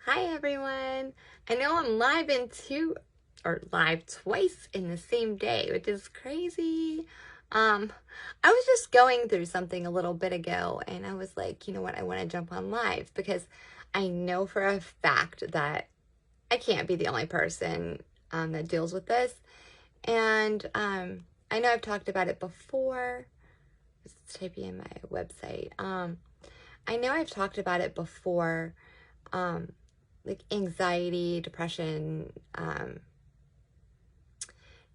Hi everyone. I know I'm live twice in the same day, which is crazy. I was just going through something a little bit ago and I was like, you know what, I want to jump on live because I know for a fact that I can't be the only person that deals with this. And I know I've talked about it before. Just typing in my website. I know I've talked about it before. Um, like anxiety, depression,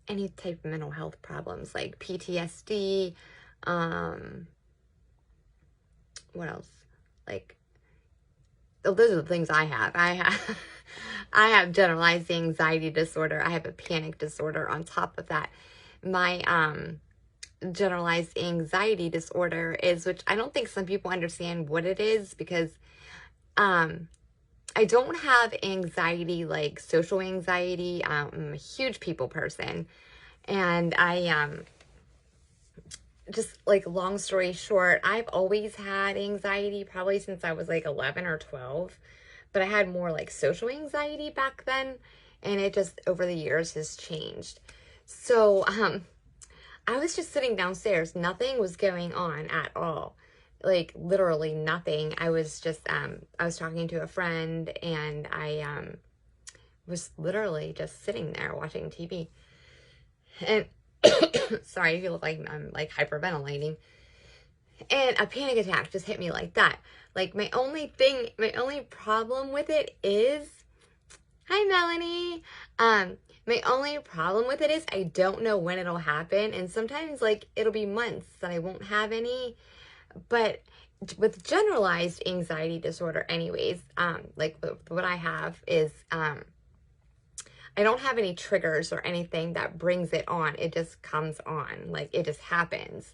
any type of mental health problems like PTSD, what else? Like, oh, those are the things I have. I have generalized anxiety disorder. I have a panic disorder on top of that. My generalized anxiety disorder is, which I don't think some people understand what it is because I don't have anxiety like social anxiety. I'm a huge people person. And I just like long story short, I've always had anxiety probably since I was like 11 or 12. But I had more like social anxiety back then. And it just over the years has changed. So I was just sitting downstairs. Nothing was going on at all. Like literally nothing. I was just I was talking to a friend and I was literally just sitting there watching TV. And sorry if you look like I'm like hyperventilating. And a panic attack just hit me like that. Like my only problem with it is, hi Melanie. My only problem with it is I don't know when it'll happen. And sometimes like it'll be months that I won't have any. But with generalized anxiety disorder anyways, like what I have is, I don't have any triggers or anything that brings it on. It just comes on, like it just happens.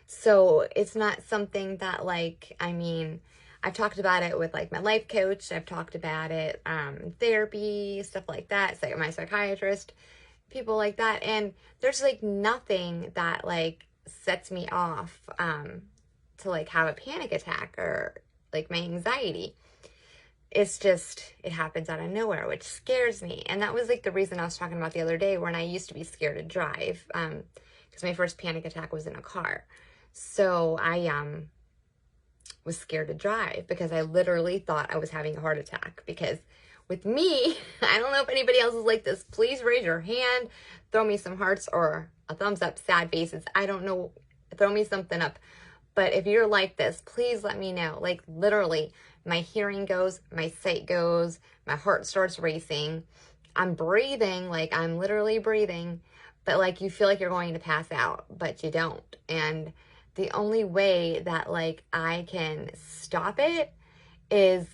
So it's not something that like, I mean, I've talked about it with like my life coach. I've talked about it, therapy, stuff like that. It's like my psychiatrist, people like that. And there's like nothing that like sets me off, to like have a panic attack or like my anxiety. It's just, it happens out of nowhere, which scares me. And that was like the reason I was talking about the other day when I used to be scared to drive, because my first panic attack was in a car. So I was scared to drive because I literally thought I was having a heart attack. Because with me, I don't know if anybody else is like this. Please raise your hand, throw me some hearts or a thumbs up, sad faces. I don't know, throw me something up. But if you're like this, please let me know. Like literally, my hearing goes, my sight goes, my heart starts racing. I'm breathing, like I'm literally breathing, but like you feel like you're going to pass out, but you don't. And the only way that like I can stop it is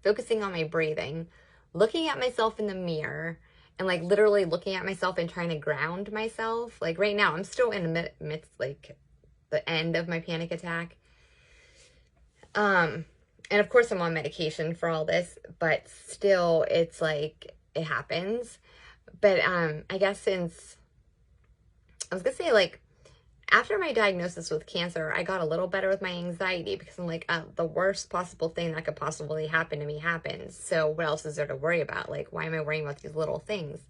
focusing on my breathing, looking at myself in the mirror, and like literally looking at myself and trying to ground myself. Like right now, I'm still in the midst, like the end of my panic attack. And of course I'm on medication for all this, but still it's like it happens. But I guess since I was gonna say like after my diagnosis with cancer, I got a little better with my anxiety because I'm like, the worst possible thing that could possibly happen to me happens. So what else is there to worry about? Like, why am I worrying about these little things?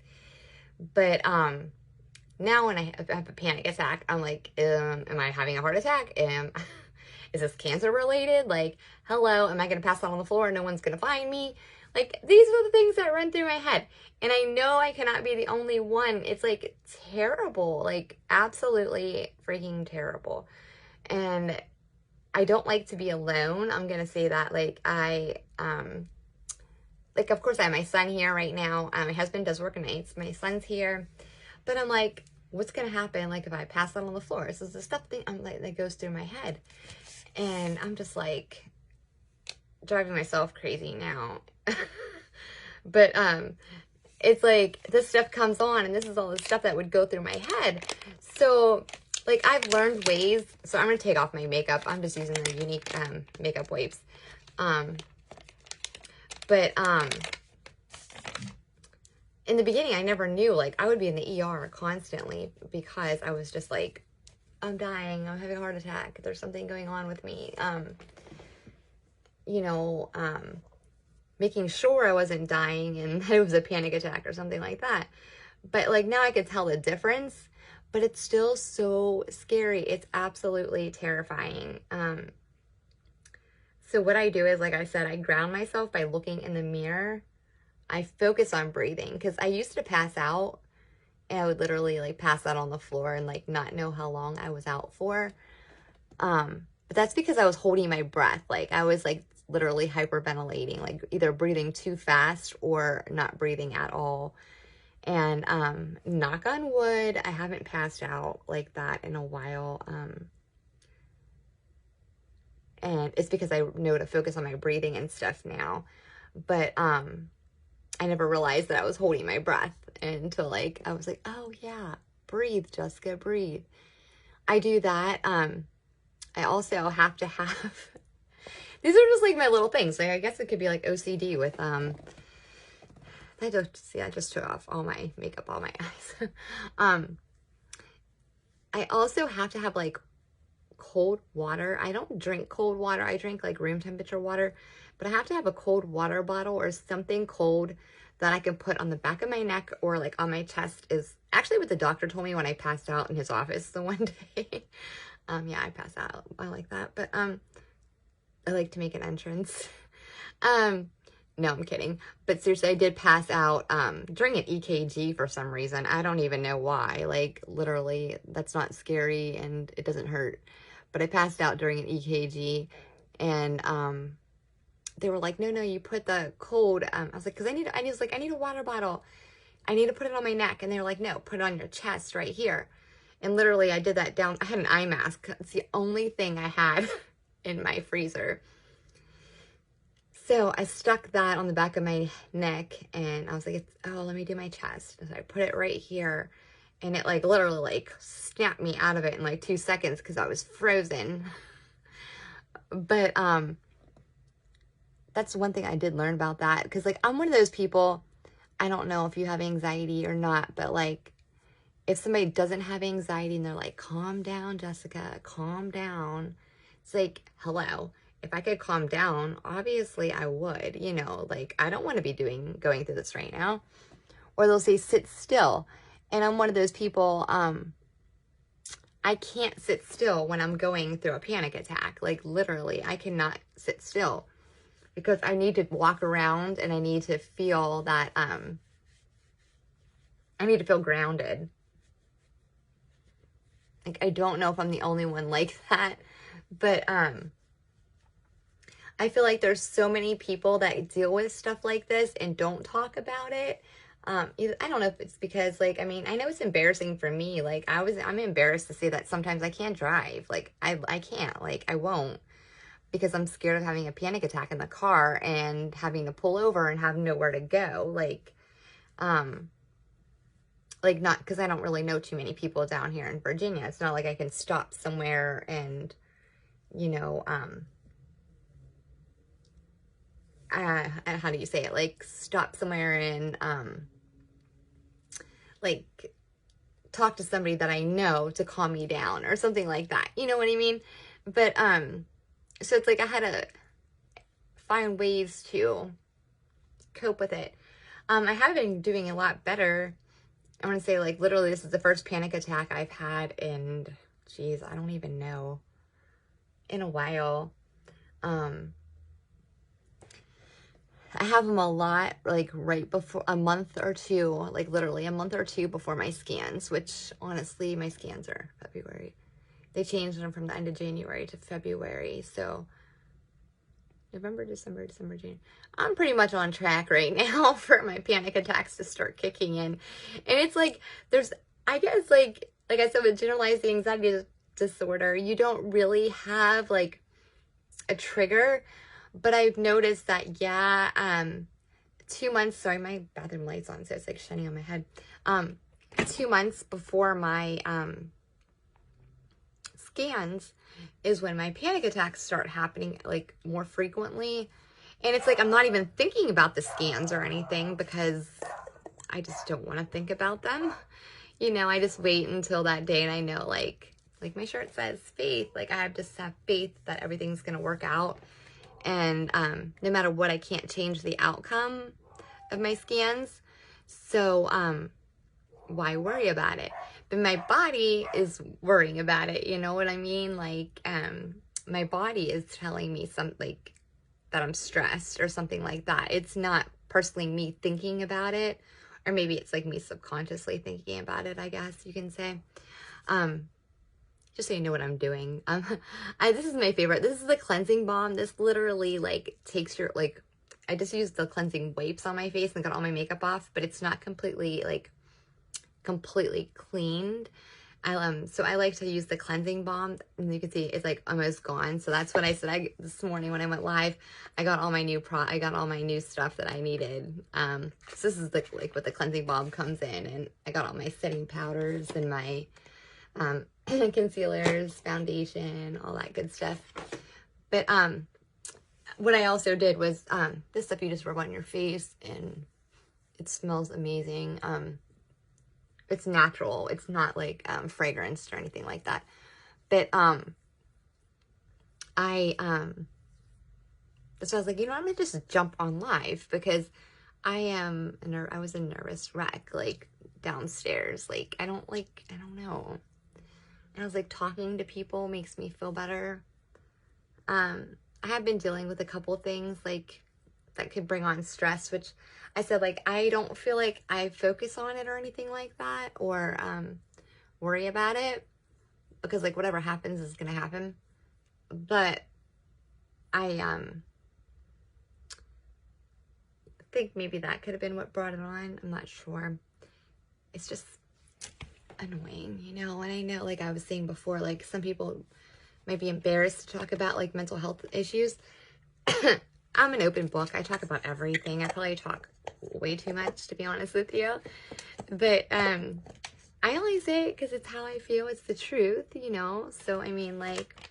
But now when I have a panic attack, I'm like, am I having a heart attack? Is this cancer related? Like, hello, am I going to pass out on the floor and no one's going to find me? Like, these are the things that run through my head. And I know I cannot be the only one. It's like terrible, like absolutely freaking terrible. And I don't like to be alone. I'm going to say that. Like, like, of course I have my son here right now. My husband does work nights. My son's here. But I'm like, what's going to happen? Like if I pass out on the floor, this is the stuff I'm like, that goes through my head. And I'm just like driving myself crazy now. But it's like this stuff comes on and this is all the stuff that would go through my head. So like I've learned ways. So I'm going to take off my makeup. I'm just using the Younique makeup wipes. But in the beginning, I never knew, like, I would be in the ER constantly because I was just like, I'm dying, I'm having a heart attack, there's something going on with me. You know, making sure I wasn't dying and that it was a panic attack or something like that. But like now I could tell the difference, but it's still so scary. It's absolutely terrifying. So what I do is, like I said, I ground myself by looking in the mirror. I focus on breathing because I used to pass out, and I would literally like pass out on the floor and like not know how long I was out for. But that's because I was holding my breath. Like I was like literally hyperventilating, like either breathing too fast or not breathing at all. And knock on wood, I haven't passed out like that in a while. And it's because I know to focus on my breathing and stuff now. But I never realized that I was holding my breath until like I was like, oh yeah, breathe, Jessica, breathe. I do that. I also have to have these are just like my little things. Like I guess it could be like OCD with I just took off all my makeup, all my eyes. I also have to have like cold water. I don't drink cold water. I drink like room temperature water, but I have to have a cold water bottle or something cold that I can put on the back of my neck or like on my chest. Is actually what the doctor told me when I passed out in his office the one day. Yeah, I passed out. I like that, but I like to make an entrance. No, I'm kidding. But seriously, I did pass out during an EKG for some reason. I don't even know why. Like, literally, that's not scary and it doesn't hurt. But I passed out during an EKG, and they were like, no, you put the cold. I was like, because I need a water bottle. I need to put it on my neck. And they were like, no, put it on your chest right here. And literally, I did that down. I had an eye mask. It's the only thing I had in my freezer. So I stuck that on the back of my neck, and I was like, let me do my chest. So I put it right here, and it like literally like snapped me out of it in like 2 seconds because I was frozen. But that's one thing I did learn about that, because like I'm one of those people, I don't know if you have anxiety or not, but like if somebody doesn't have anxiety and they're like, calm down, Jessica, calm down. It's like, hello. If I could calm down, obviously I would, you know, like I don't want to be going through this right now. Or they'll say, sit still. And I'm one of those people, I can't sit still when I'm going through a panic attack. Like literally, I cannot sit still because I need to walk around and I need to feel that, I need to feel grounded. Like, I don't know if I'm the only one like that, but, I feel like there's so many people that deal with stuff like this and don't talk about it. I don't know if it's because, like, I mean, I know it's embarrassing for me. Like, I'm embarrassed to say that sometimes I can't drive. Like, I can't. Like, I won't. Because I'm scared of having a panic attack in the car and having to pull over and have nowhere to go. Like not, because I don't really know too many people down here in Virginia. It's not like I can stop somewhere and, you know, how do you say it? Like stop somewhere and, like talk to somebody that I know to calm me down or something like that. You know what I mean? But, so it's like I had to find ways to cope with it. I have been doing a lot better. I want to say, like, literally this is the first panic attack I've had in, geez, I don't even know, in a while. I have them a lot, like, right before, a month or two, like, literally a month or two before my scans, which, honestly, my scans are February. They changed them from the end of January to February, so November, December, January. I'm pretty much on track right now for my panic attacks to start kicking in. And it's like, I guess, like I said, with generalized anxiety disorder, you don't really have, like, a trigger. But I've noticed that, yeah, 2 months, sorry, my bathroom light's on, so it's like shining on my head. 2 months before my scans is when my panic attacks start happening, like, more frequently. And it's like I'm not even thinking about the scans or anything because I just don't want to think about them. You know, I just wait until that day, and I know, like my shirt says, faith. Like, I just have faith that everything's going to work out. And no matter what, I can't change the outcome of my scans. So why worry about it? But my body is worrying about it. You know what I mean? Like my body is telling me something like that I'm stressed or something like that. It's not personally me thinking about it, or maybe it's like me subconsciously thinking about it, I guess you can say. Just so you know what I'm doing. This is my favorite. This is the cleansing balm. This literally like takes your, like, I just used the cleansing wipes on my face and got all my makeup off, but it's not completely cleaned. So I like to use the cleansing balm, and you can see it's like almost gone. So that's what I said. This morning when I went live, I got all my new stuff that I needed. So this is like what the cleansing balm comes in, and I got all my setting powders and my concealers, foundation, all that good stuff. But what I also did was this stuff you just rub on your face, and it smells amazing. It's natural. It's not like fragranced or anything like that. But so I was like, you know, I'm gonna just jump on live because I was a nervous wreck, like downstairs. Like I don't know. And I was like, talking to people makes me feel better. I have been dealing with a couple things like that could bring on stress, which I said, like, I don't feel like I focus on it or anything like that, or worry about it, because like whatever happens is gonna happen. But I think maybe that could have been what brought it on. I'm not sure. It's just annoying, you know. And I know, like I was saying before, like some people might be embarrassed to talk about like mental health issues. I'm an open book. I talk about everything. I probably talk way too much, to be honest with you. But I only say it because it's how I feel. It's the truth, you know. So, I mean, like,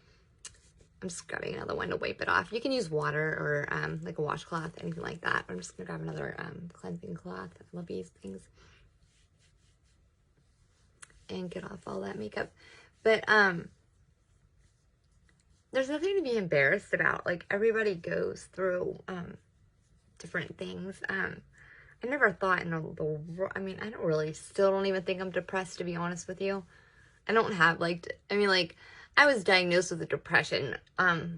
I'm just grabbing another one to wipe it off. You can use water or like a washcloth, anything like that. I'm just going to grab another cleansing cloth. I love these things. And get off all that makeup. But there's nothing to be embarrassed about. Like, everybody goes through different things. I never thought in I mean, I still don't even think I'm depressed, to be honest with you. I don't have, like, I mean, like, I was diagnosed with a depression,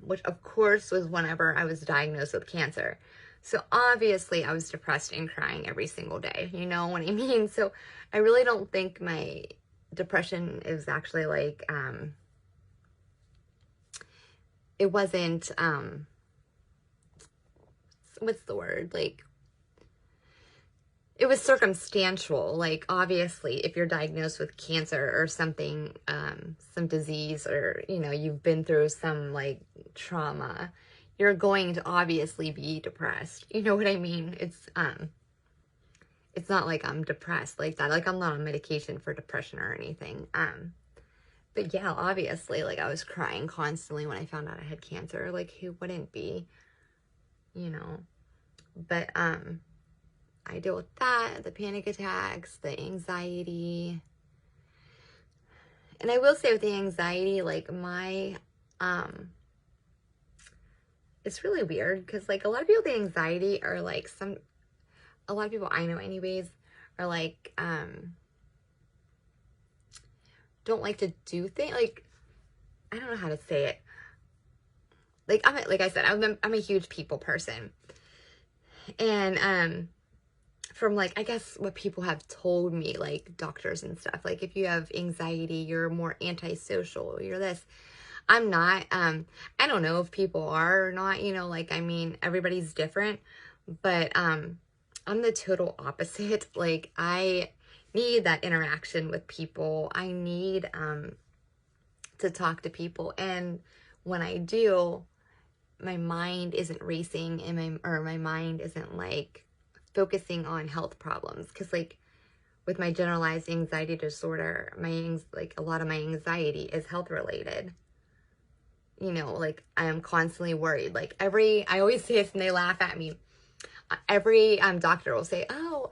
which of course was whenever I was diagnosed with cancer. So obviously I was depressed and crying every single day, you know what I mean? So I really don't think my depression is actually like, it wasn't, what's the word? Like, it was circumstantial. Like, obviously, if you're diagnosed with cancer or something, some disease, or, you know, you've been through some, like, trauma, you're going to obviously be depressed. You know what I mean? It's not like I'm depressed like that. Like, I'm not on medication for depression or anything. But yeah, obviously, like, I was crying constantly when I found out I had cancer. Like, who wouldn't be? You know? But, I deal with that, the panic attacks, the anxiety. And I will say with the anxiety, like it's really weird because like a lot of people with anxiety are like a lot of people I know anyways are like, don't like to do things. Like, I don't know how to say it. Like, like I said, I'm a huge people person. And, from like, I guess what people have told me, like doctors and stuff, like if you have anxiety, you're more antisocial, you're this. I'm not. I don't know if people are or not, you know, like, I mean, everybody's different, but I'm the total opposite. Like, I need that interaction with people. I need to talk to people, and when I do, my mind isn't racing, and my mind isn't like focusing on health problems. Because like with my generalized anxiety disorder, like a lot of my anxiety is health related. You know, like I'm constantly worried. Like I always say this and they laugh at me. Every doctor will say, oh,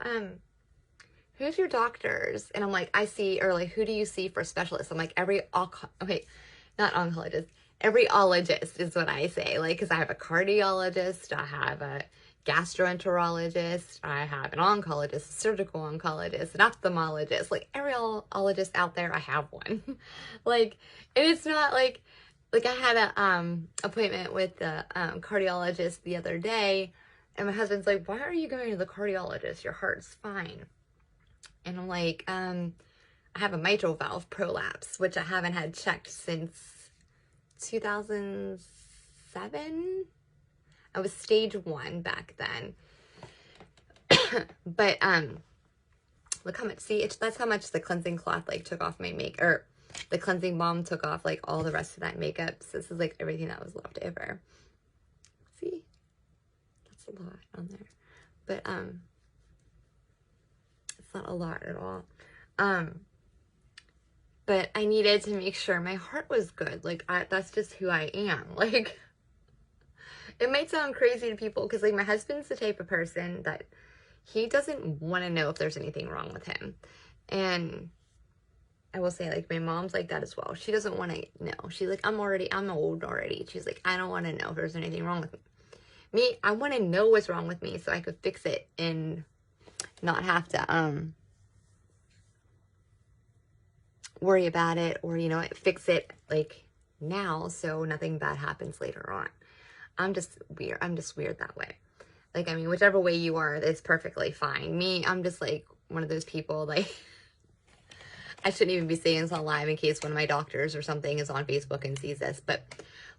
who's your doctors? And I'm like, or like, who do you see for specialists? I'm like, not oncologist, every ologist is what I say. Like, because I have a cardiologist, I have a gastroenterologist, I have an oncologist, a surgical oncologist, an ophthalmologist. Like, every ologist out there, I have one. Like, and it's not like I had a appointment with the cardiologist the other day, and my husband's like, "Why are you going to the cardiologist? Your heart's fine." And I'm like, I have a mitral valve prolapse, which I haven't had checked since 2007. I was stage 1 back then. But look how much, see, that's how much the cleansing cloth like took off my or the cleansing balm took off like all the rest of that makeup. So this is like everything that was left over. See, that's a lot on there, but it's not a lot at all. But I needed to make sure my heart was good. Like, that's just who I am. Like, it might sound crazy to people because, like, my husband's the type of person that he doesn't want to know if there's anything wrong with him. And I will say, like, my mom's like that as well. She doesn't want to know. She's like, I'm old already. She's like, I don't want to know if there's anything wrong with me. Me, I want to know what's wrong with me so I could fix it and not have to, worry about it, or, you know, fix it like now so nothing bad happens later on. I'm just weird. I'm just weird that way. Like, I mean, whichever way you are, it's perfectly fine. Me, I'm just like one of those people, like, I shouldn't even be saying this on live in case one of my doctors or something is on Facebook and sees this. But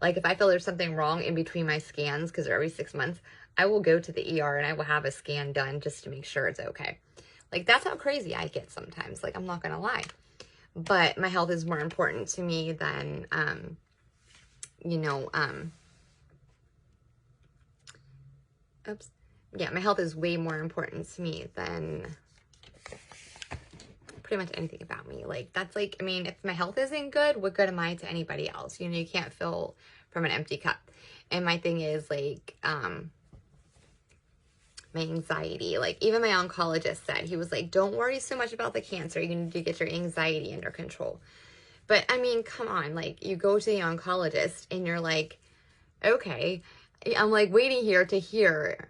like, if I feel there's something wrong in between my scans, because they're every 6 months, I will go to the ER and I will have a scan done just to make sure it's okay. Like, that's how crazy I get sometimes. Like, I'm not going to lie. But my health is more important to me than, you know, oops. Yeah, my health is way more important to me than pretty much anything about me. Like, that's like, I mean, if my health isn't good, what good am I to anybody else? You know, you can't fill from an empty cup. And my thing is, like, my anxiety. Like, even my oncologist said, he was like, don't worry so much about the cancer. You need to get your anxiety under control. But, I mean, come on. Like, you go to the oncologist and you're like, okay, I'm like waiting here to hear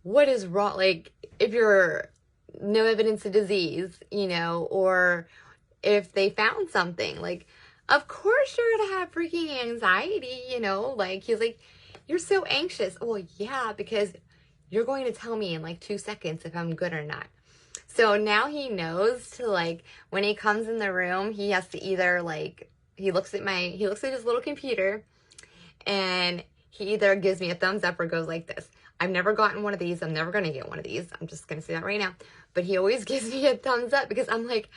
what is wrong. Like, if you're no evidence of disease, you know, or if they found something, like, of course you're going to have freaking anxiety, you know, like, he's like, you're so anxious. Well, yeah, because you're going to tell me in like 2 seconds if I'm good or not. So now he knows to, like, when he comes in the room, he has to either, like, he looks at his little computer and he either gives me a thumbs up or goes like this. I've never gotten one of these. I'm never going to get one of these. I'm just going to say that right now. But he always gives me a thumbs up because I'm like,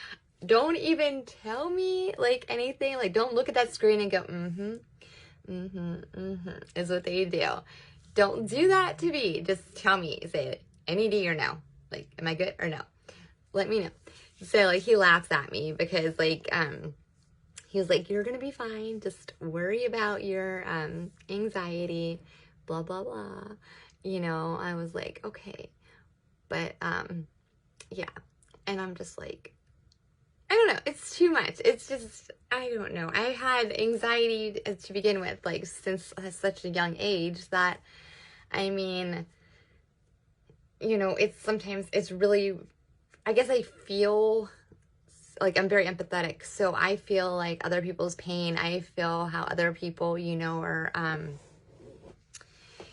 don't even tell me, like, anything. Like, don't look at that screen and go, is what they do. Don't do that to me. Just tell me. Say NED or no. Like, am I good or no? Let me know. So, like, he laughs at me because, like, he was like, you're going to be fine. Just worry about your anxiety, blah, blah, blah. You know, I was like, okay. But, yeah. And I'm just like, I don't know. It's too much. It's just, I don't know. I had anxiety to begin with, like, since such a young age that, I mean, you know, it's really, I guess I feel like I'm very empathetic. So I feel like other people's pain. I feel how other people, you know, are,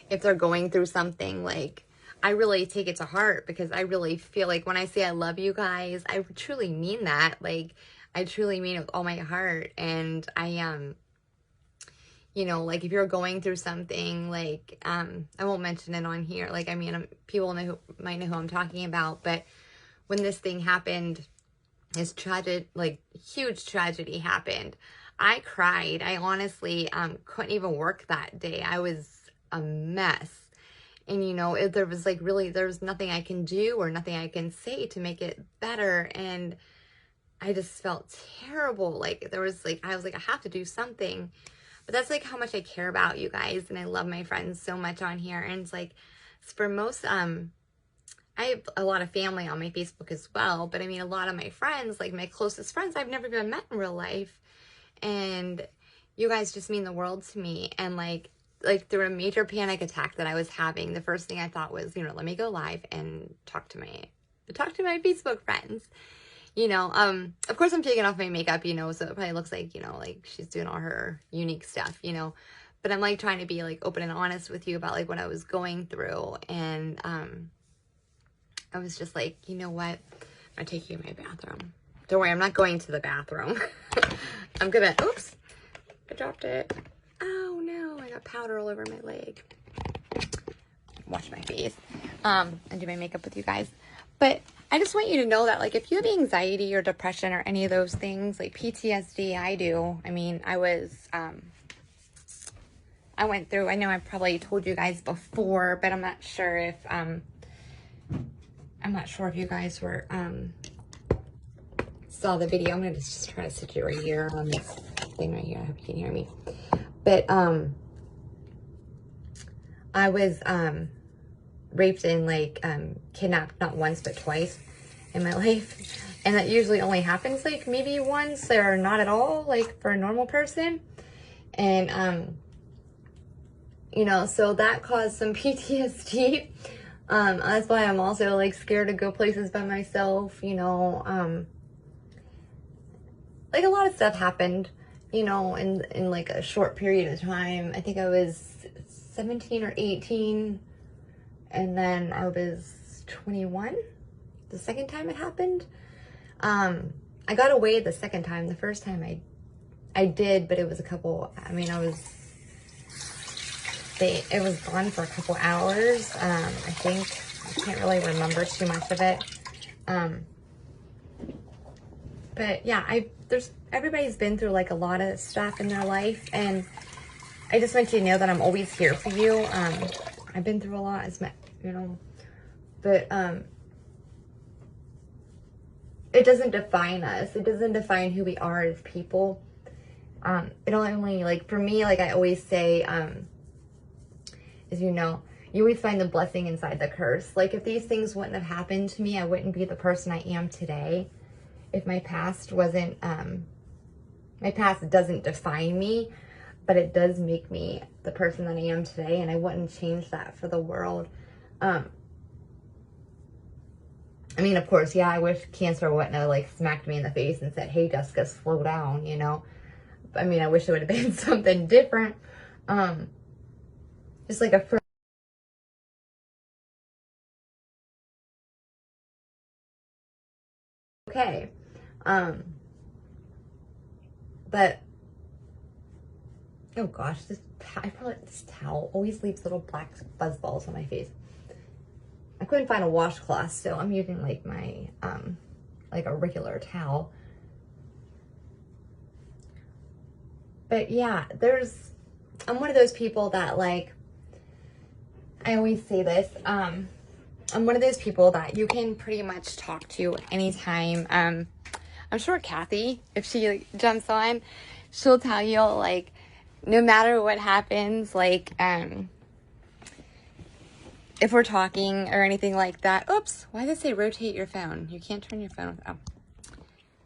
if they're going through something, like, I really take it to heart because I really feel like when I say I love you guys, I truly mean that. Like, I truly mean it with all my heart. And I, you know, like, if you're going through something, like, I won't mention it on here. Like, I mean, people might know who I'm talking about, but when this thing happened, this tragic, like, huge tragedy happened, I cried. I honestly, couldn't even work that day. I was a mess. And, you know, there was like really, there was nothing I can do or nothing I can say to make it better. And I just felt terrible. Like, there was like, I was like, I have to do something. But that's like how much I care about you guys. And I love my friends so much on here. And it's like, for most, I have a lot of family on my Facebook as well. But I mean, a lot of my friends, like my closest friends, I've never even met in real life. And, you guys just mean the world to me. And like through a major panic attack that I was having, the first thing I thought was, you know, let me go live and talk to my Facebook friends. You know, of course I'm taking off my makeup, you know, so it probably looks like, you know, like she's doing all her Younique stuff, you know, but I'm like trying to be like open and honest with you about like what I was going through. And, I was just like, you know what? I'm gonna take you to my bathroom. Don't worry, I'm not going to the bathroom. I'm gonna, oops, I dropped it. Oh no, I got powder all over my leg. Wash my face, and do my makeup with you guys. But I just want you to know that, like, if you have anxiety or depression or any of those things, like PTSD, I do. I mean, I went through, I know I probably told you guys before, but I'm not sure if you guys were, saw the video. I'm going to just try to sit you right here on this thing right here. I hope you can hear me. But, I was, raped and like, kidnapped not once, but twice in my life. And that usually only happens like maybe once or not at all, like for a normal person. And, you know, so that caused some PTSD. That's why I'm also like scared to go places by myself, you know. Like a lot of stuff happened, you know, in like a short period of time. I think I was 17 or 18, and then I was 21 the second time it happened. I got away the second time. The first time I did, but it was it was gone for a couple hours, I think. I can't really remember too much of it. But yeah, everybody's been through like a lot of stuff in their life, and I just want you to know that I'm always here for you. I've been through a lot, you know, but it doesn't define us. It doesn't define who we are as people. It only, like, for me, like I always say, as you know, you always find the blessing inside the curse. Like, if these things wouldn't have happened to me, I wouldn't be the person I am today. If my past wasn't, my past doesn't define me, but it does make me the person that I am today, and I wouldn't change that for the world. I mean, of course, yeah, I wish cancer wouldn't have, like, smacked me in the face and said, hey, Jessica, slow down, you know. I mean, I wish it would have been something different. Just like a okay. But oh gosh, this towel always leaves little black buzz balls on my face. I couldn't find a washcloth, so I'm using like my like a regular towel. But yeah, I'm one of those people that, like, I always say this, I'm one of those people that you can pretty much talk to anytime. I'm sure Kathy, if she like, jumps on, she'll tell you, like, no matter what happens, like, if we're talking or anything like that. Oops, why did it say rotate your phone? You can't turn your phone. Oh,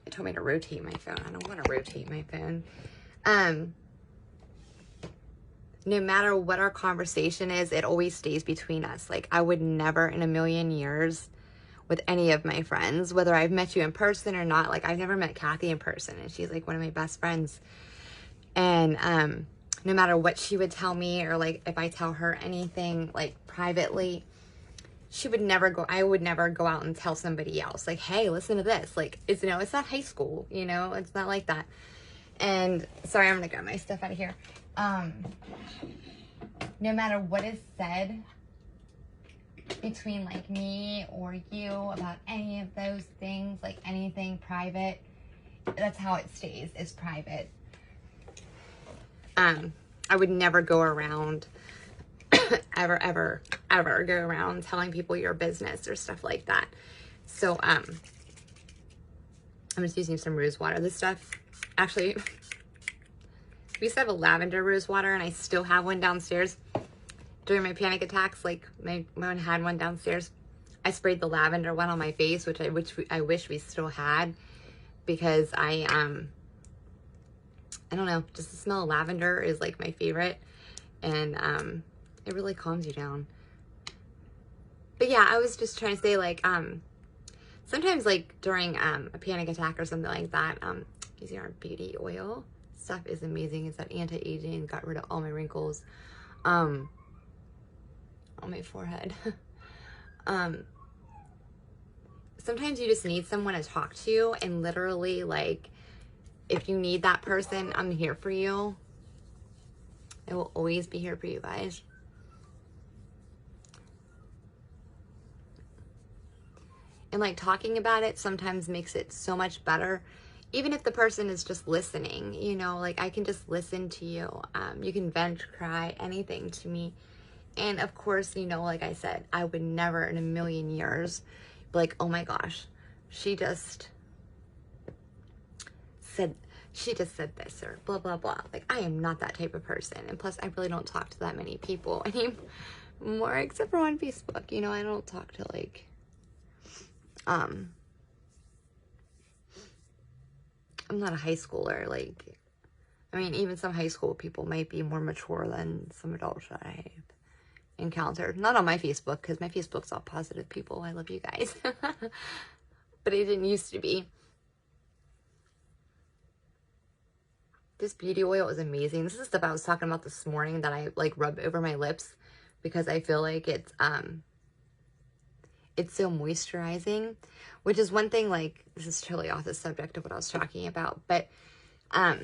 it told me to rotate my phone. I don't want to rotate my phone. No matter what our conversation is, it always stays between us. Like, I would never in a million years with any of my friends, whether I've met you in person or not. Like, I've never met Kathy in person, and she's like one of my best friends. And no matter what she would tell me, or like if I tell her anything like privately, I would never go out and tell somebody else, like, hey, listen to this. Like, it's, you know, it's not high school, you know, it's not like that. And sorry, I'm gonna grab my stuff out of here. No matter what is said between like me or you about any of those things, like anything private, that's how it stays, is private. I would never go around ever go around telling people your business or stuff like that. So I'm just using some rose water. This stuff, actually, we used to have a lavender rose water, and I still have one downstairs. During my panic attacks, like, my mom had one downstairs. I sprayed the lavender one on my face, which I wish we still had, because I I don't know, just the smell of lavender is like my favorite. And it really calms you down. But yeah, I was just trying to say, like, sometimes like during a panic attack or something like that, using our beauty oil stuff is amazing. It's that anti-aging, got rid of all my wrinkles on my forehead. Sometimes you just need someone to talk to, and literally, like, if you need that person, I'm here for you. I will always be here for you guys. And like talking about it sometimes makes it so much better. Even if the person is just listening, you know, like I can just listen to you. You can vent, cry, anything to me. And of course, you know, like I said, I would never in a million years be like, oh my gosh, she just said this or blah, blah, blah. Like, I am not that type of person. And plus, I really don't talk to that many people anymore, except for on Facebook. You know, I don't talk to like, I'm not a high schooler. Like, I mean, even some high school people might be more mature than some adults that I've encountered. Not on my Facebook, because my Facebook's all positive people. I love you guys. But it didn't used to be. This beauty oil is amazing. This is stuff I was talking about this morning that I like rub over my lips because I feel like it's so moisturizing, which is one thing. Like, this is totally off the subject of what I was talking about, but I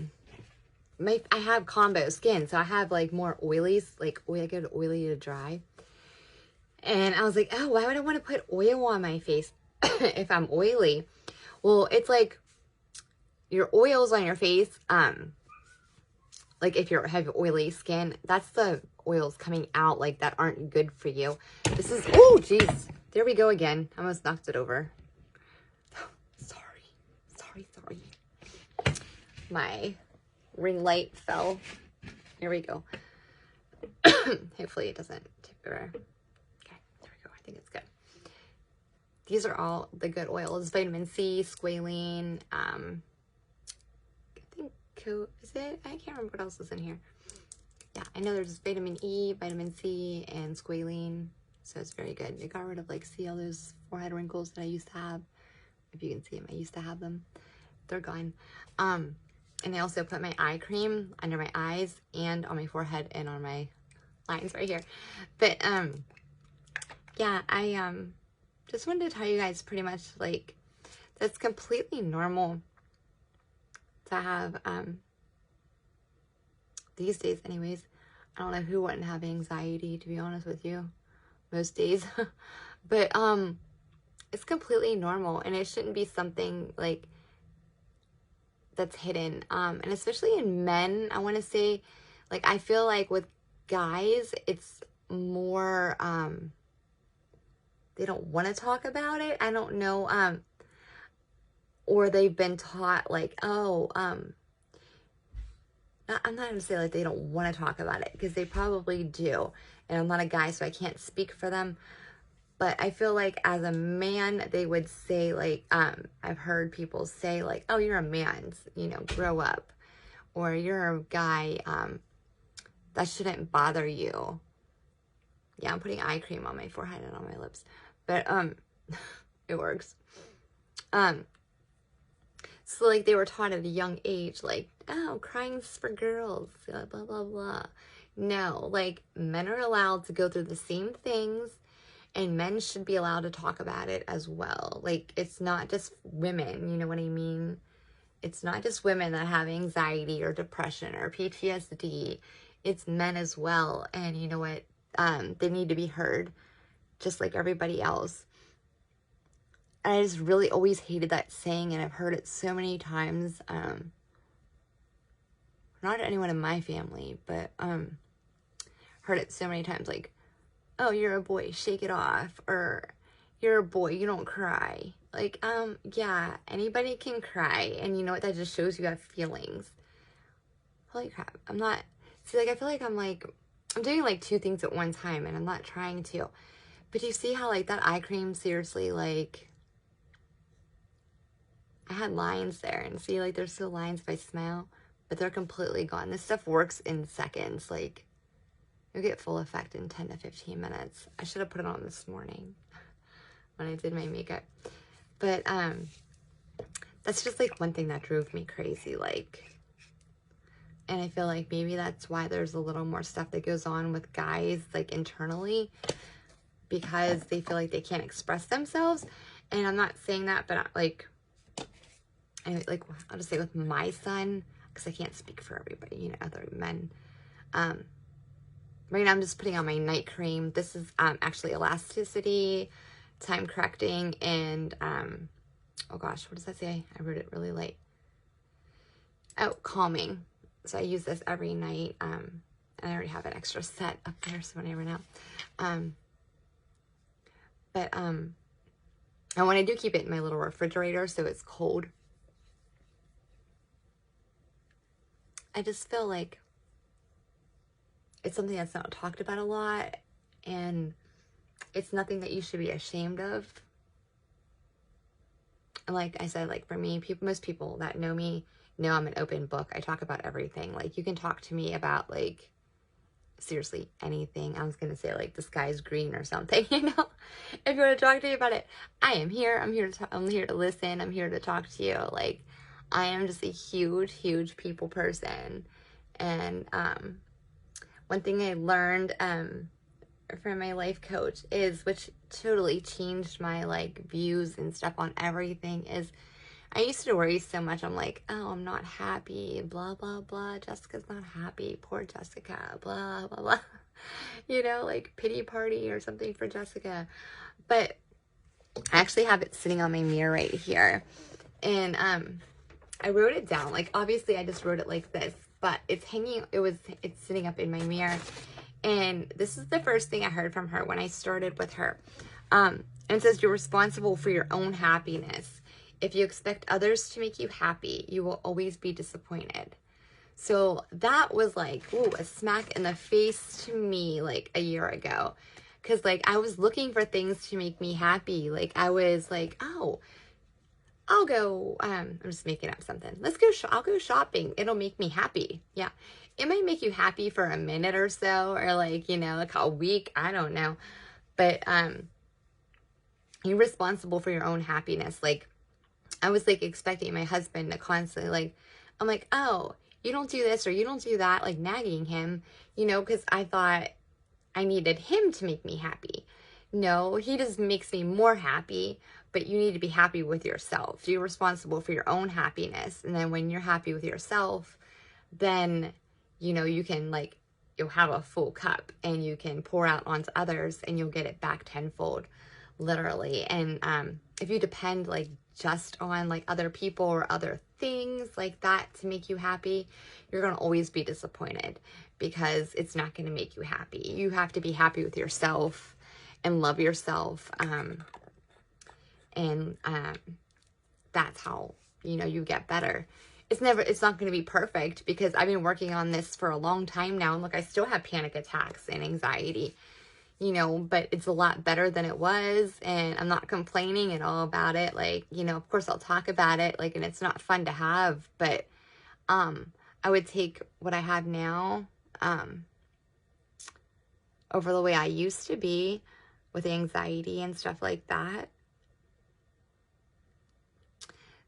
have combo skin, so I have like more oilies, like I get oily to dry. And I was like, oh, why would I want to put oil on my face if I'm oily? Well, it's like your oils on your face, like if you have oily skin, that's the oils coming out like that aren't good for you. This is, oh jeez, there we go again. I almost knocked it over. Sorry. My ring light fell. Here we go. Hopefully it doesn't tip over. Okay, there we go. I think it's good. These are all the good oils. Vitamin C, squalene, is it? I can't remember what else is in here. Yeah, I know there's vitamin E, vitamin C, and squalene. So it's very good. It got rid of, like, see all those forehead wrinkles that I used to have. If you can see them, I used to have them. They're gone. And I also put my eye cream under my eyes and on my forehead and on my lines right here. But, yeah, I just wanted to tell you guys pretty much, like, that's completely normal to have, these days anyways. I don't know who wouldn't have anxiety, to be honest with you, most days. But it's completely normal, and it shouldn't be something like that's hidden. And especially in men, I want to say, like, I feel like with guys, it's more they don't want to talk about it. I don't know, or they've been taught like, oh, I'm not going to say like they don't want to talk about it, because they probably do. And I'm not a guy, so I can't speak for them. But I feel like as a man, they would say like, I've heard people say like, oh, you're a man, you know, grow up. Or you're a guy, that shouldn't bother you. Yeah, I'm putting eye cream on my forehead and on my lips. But, it works. So, like, they were taught at a young age, like, oh, crying's for girls, blah, blah, blah. No, like, men are allowed to go through the same things, and men should be allowed to talk about it as well. Like, it's not just women, you know what I mean? It's not just women that have anxiety or depression or PTSD. It's men as well, and you know what? They need to be heard, just like everybody else. I just really always hated that saying, and I've heard it so many times. Not anyone in my family, but heard it so many times, like, oh, you're a boy, shake it off, or you're a boy, you don't cry. Like, yeah, anybody can cry, and you know what? That just shows you have feelings. Holy crap, I'm not, see, like, I feel like I'm doing, like, two things at one time, and I'm not trying to. But you see how, like, that eye cream, seriously, like, I had lines there, and see, like, there's still lines if I smile. but they're completely gone. This stuff works in seconds. Like, you'll get full effect in 10 to 15 minutes. I should have put it on this morning when I did my makeup. But that's just like one thing that drove me crazy. Like, and I feel like maybe that's why there's a little more stuff that goes on with guys, like internally, because they feel like they can't express themselves. And I'm not saying that, but I'll just say with my son, because I can't speak for everybody, you know, other men. Right now I'm just putting on my night cream. This is actually elasticity, time correcting, and oh gosh, what does that say? I wrote it really late. Oh, calming. So I use this every night. And I already have an extra set up there, so when I run out. And when I do keep it in my little refrigerator, so it's cold, I just feel like it's something that's not talked about a lot, and it's nothing that you should be ashamed of. And like I said, like for me, most people that know me know I'm an open book. I talk about everything. Like, you can talk to me about, like, seriously, anything. I was going to say, like, the sky's green or something, you know? If you want to talk to me about it, I am here. I'm here to listen. I'm here to talk to you. Like, I am just a huge, huge people person. And one thing I learned from my life coach is, which totally changed my, like, views and stuff on everything, is I used to worry so much. I'm like, oh, I'm not happy, blah, blah, blah. Jessica's not happy. Poor Jessica, blah, blah, blah. You know, like pity party or something for Jessica. But I actually have it sitting on my mirror right here. And I wrote it down. Like, obviously, I just wrote it like this. But it's sitting up in my mirror. And this is the first thing I heard from her when I started with her. And it says, you're responsible for your own happiness. If you expect others to make you happy, you will always be disappointed. So that was like, ooh, a smack in the face to me like a year ago. Because like I was looking for things to make me happy. Like I was like, oh, I'll go, I'm just making up something. I'll go shopping. It'll make me happy. Yeah. It might make you happy for a minute or so, or like, you know, like a week. I don't know. But you're responsible for your own happiness. Like, I was like expecting my husband to constantly like, I'm like, oh, you don't do this or you don't do that, like nagging him, you know, because I thought I needed him to make me happy. No, he just makes me more happy, but you need to be happy with yourself. You're responsible for your own happiness. And then when you're happy with yourself, then, you know, you can like, you'll have a full cup and you can pour out onto others and you'll get it back tenfold, literally. And if you depend like just on like other people or other things like that to make you happy, you're going to always be disappointed because it's not going to make you happy. You have to be happy with yourself and love yourself. And that's how, you know, you get better. It's not going to be perfect because I've been working on this for a long time now. And look, I still have panic attacks and anxiety, you know, but it's a lot better than it was. And I'm not complaining at all about it. Like, you know, of course I'll talk about it, like, and it's not fun to have, but, I would take what I have now, over the way I used to be with anxiety and stuff like that.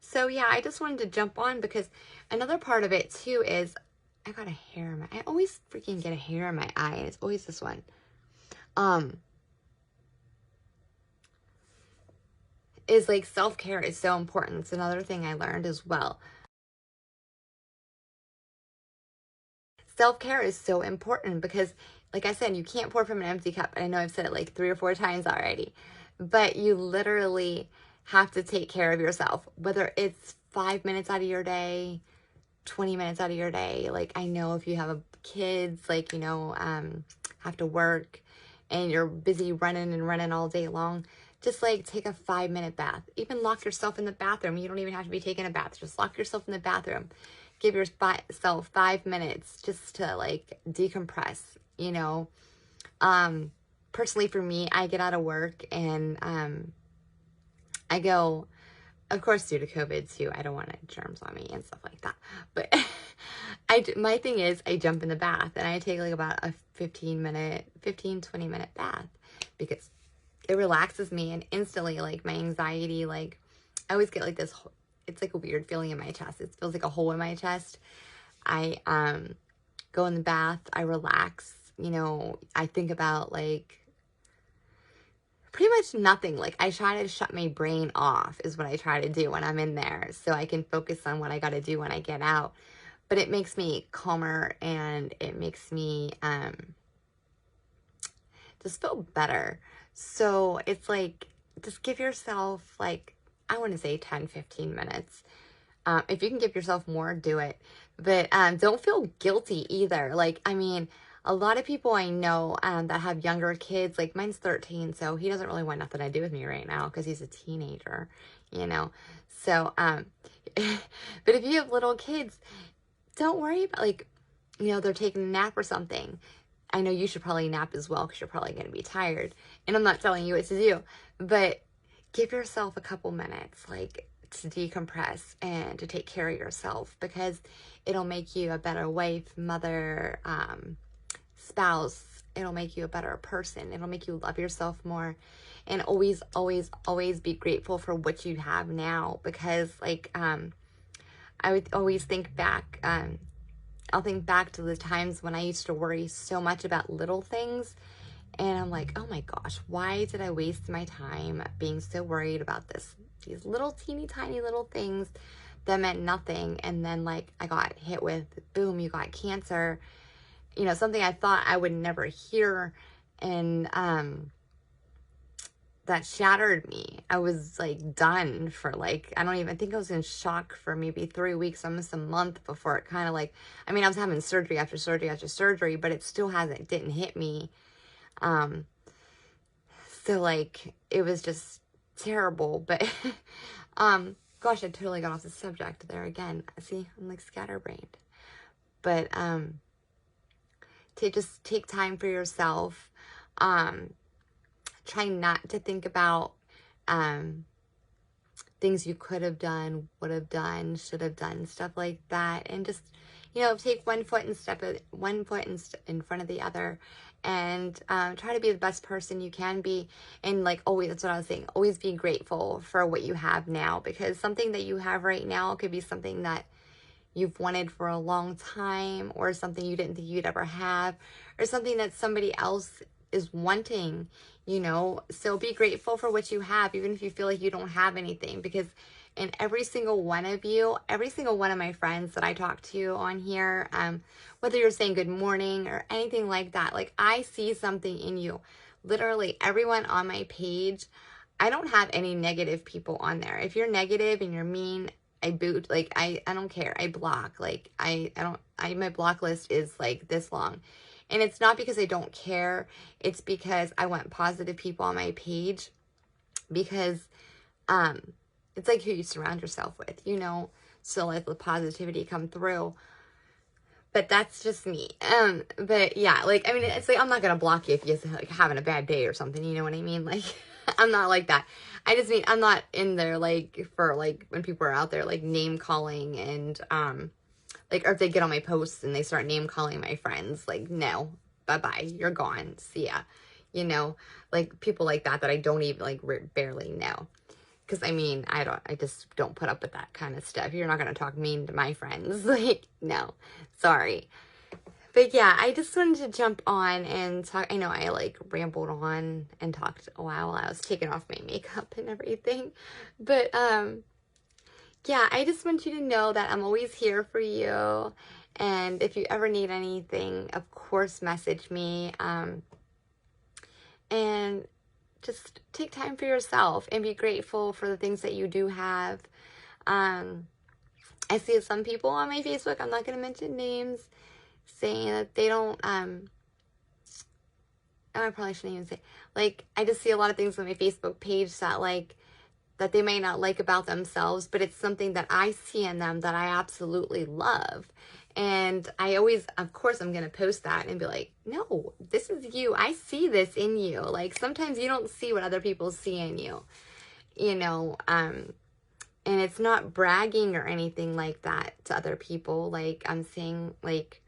So yeah, I just wanted to jump on because another part of it too is I got a hair in my, I always freaking get a hair in my eye. And it's always this one. Is like self-care is so important. It's another thing I learned as well. Self-care is so important because, like I said, you can't pour from an empty cup. And I know I've said it like 3 or 4 times already, but you literally have to take care of yourself, whether it's 5 minutes out of your day, 20 minutes out of your day. Like, I know if you have kids, like, you know, have to work and you're busy running all day long, just like take a 5-minute bath. Even lock yourself in the bathroom. You don't even have to be taking a bath. Just lock yourself in the bathroom. Give yourself 5 minutes just to like decompress, you know. Personally for me, I get out of work and I go of course, due to COVID too, I don't want germs on me and stuff like that. But my thing is, I jump in the bath and I take like about a 20 minute bath because it relaxes me, and instantly, like, my anxiety, like, I always get like this, it's like a weird feeling in my chest. It feels like a hole in my chest. I go in the bath, I relax, I think about, like, pretty much nothing. Like, I try to shut my brain off is what I try to do when I'm in there, so I can focus on what I got to do when I get out. But it makes me calmer, and it makes me just feel better. So it's like, just give yourself, like, I want to say 10-15 minutes. If you can give yourself more, do it. But don't feel guilty either. Like, I mean, a lot of people I know that have younger kids, like mine's 13, so he doesn't really want nothing to do with me right now because he's a teenager, So, but if you have little kids, don't worry about, like, they're taking a nap or something. I know you should probably nap as well because you're probably going to be tired. And I'm not telling you what to do, but give yourself a couple minutes, like, to decompress and to take care of yourself, because it'll make you a better wife, mother, spouse. It'll make you a better person. It'll make you love yourself more, and always, always, always be grateful for what you have now, because, like, I would always think back, I'll think back to the times when I used to worry so much about little things, and I'm like, oh my gosh, why did I waste my time being so worried about these little teeny tiny little things that meant nothing? And then, like, I got hit with, boom, you got cancer, something I thought I would never hear, and that shattered me. I was, like, done for, like, I think I was in shock for maybe 3 weeks, almost a month, before it kind of, like, I mean, I was having surgery after surgery after surgery, but it still didn't hit me. So, like, it was just terrible. But gosh, I totally got off the subject there again. See, I'm like scatterbrained. But to just take time for yourself. Try not to think about things you could have done, would have done, should have done, stuff like that, and just, take one foot in front of the other, and try to be the best person you can be. And, like, always, that's what I was saying, always be grateful for what you have now, because something that you have right now could be something that you've wanted for a long time, or something you didn't think you'd ever have, or something that somebody else is wanting, so be grateful for what you have, even if you feel like you don't have anything, because in every single one of you, every single one of my friends that I talk to on here, whether you're saying good morning or anything like that, like, I see something in you. Literally everyone on my page, I don't have any negative people on there. If you're negative and you're mean, I boot. Like, I don't care. I block. Like, my block list is like this long. And it's not because I don't care. It's because I want positive people on my page, because it's like who you surround yourself with, so let the positivity come through. But that's just me. But yeah, like, I mean, it's like, I'm not going to block you if you're, like, having a bad day or something, you know what I mean? Like, I'm not like that. I just mean, I'm not in there, like, for, like, when people are out there, like, name calling, and, like, or if they get on my posts and they start name calling my friends, like, no, bye-bye, you're gone, see ya, like, people like that I don't even, like, barely know. Because, I mean, I just don't put up with that kind of stuff. You're not going to talk mean to my friends. Like, no, sorry. But yeah, I just wanted to jump on and talk. I know I, like, rambled on and talked a while I was taking off my makeup and everything. But, yeah, I just want you to know that I'm always here for you. And if you ever need anything, of course, message me. And just take time for yourself and be grateful for the things that you do have. I see some people on my Facebook, I'm not going to mention names, saying that they don't, I probably shouldn't even say, like, I just see a lot of things on my Facebook page that, like, that they may not like about themselves, but it's something that I see in them that I absolutely love. And I always, of course, I'm going to post that and be like, no, this is you. I see this in you. Like, sometimes you don't see what other people see in you, And it's not bragging or anything like that to other people. Like, I'm saying, like,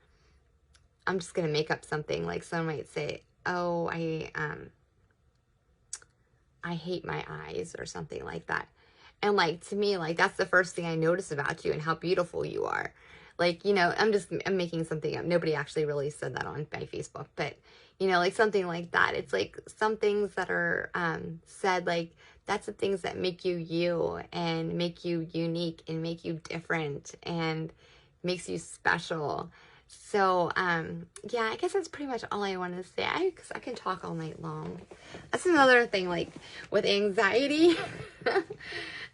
I'm just going to make up something. Like, someone might say, oh, I hate my eyes or something like that. And like, to me, like, that's the first thing I notice about you and how beautiful you are. Like, you know, I'm making something up. Nobody actually really said that on my Facebook, but you know, like something like that. It's like some things that are said, like, that's the things that make you you and make you unique and make you different and makes you special. So, yeah, I guess that's pretty much all I want to say. Because I can talk all night long. That's another thing, like, with anxiety.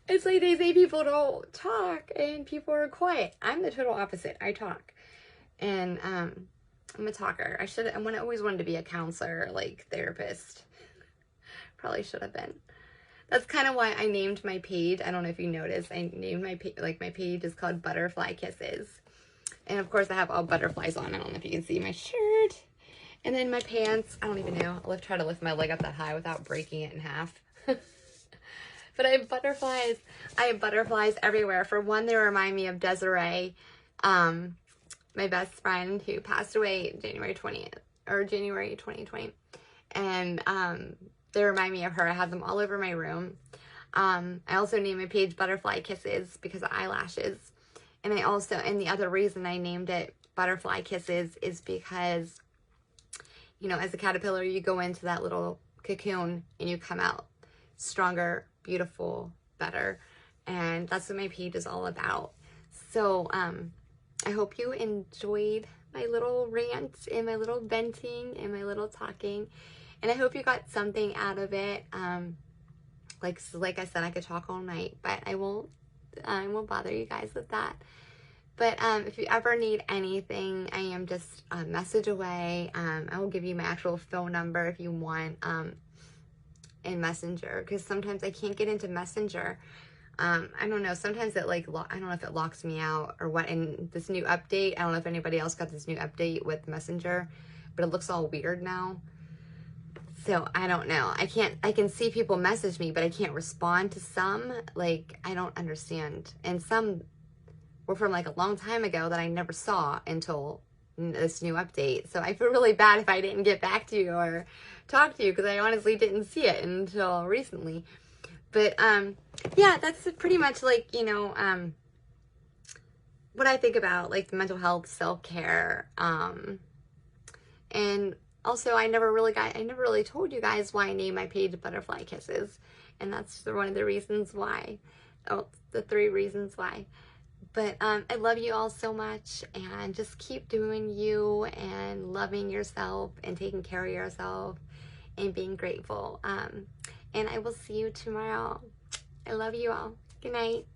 It's like they say people don't talk and people are quiet. I'm the total opposite. I talk. And, I'm a talker. I always wanted to be a counselor, like, therapist. Probably should have been. That's kind of why I named my page. I don't know if you noticed. I named my page, like, my page is called Butterfly Kisses. And of course I have all butterflies on. I don't know if you can see my shirt. And then my pants, I don't even know. I'll try to lift my leg up that high without breaking it in half. But I have butterflies. I have butterflies everywhere. For one, they remind me of Desiree, my best friend who passed away January 20th, or January 2020. And they remind me of her. I have them all over my room. I also named my page Butterfly Kisses because of eyelashes. And the other reason I named it Butterfly Kisses is because, you know, as a caterpillar, you go into that little cocoon and you come out stronger, beautiful, better. And that's what my page is all about. So, I hope you enjoyed my little rant and my little venting and my little talking. And I hope you got something out of it. Like I said, I could talk all night, but I won't bother you guys with that. But if you ever need anything, I am just a message away. I will give you my actual phone number if you want in Messenger, because sometimes I can't get into Messenger. I don't know. Sometimes it I don't know if it locks me out or what. In this new update, I don't know if anybody else got this new update with Messenger, but it looks all weird now. So I don't know. I can see people message me, but I can't respond to some. Like, I don't understand. And some were from like a long time ago that I never saw until this new update. So I feel really bad if I didn't get back to you or talk to you, because I honestly didn't see it until recently. But yeah, that's pretty much like, you know, what I think about like the mental health, self-care, and also I never really told you guys why I named my page Butterfly Kisses, and that's one of the reasons why. Oh, the 3 reasons why. But I love you all so much, and just keep doing you and loving yourself and taking care of yourself and being grateful. And I will see you tomorrow. I love you all. Good night.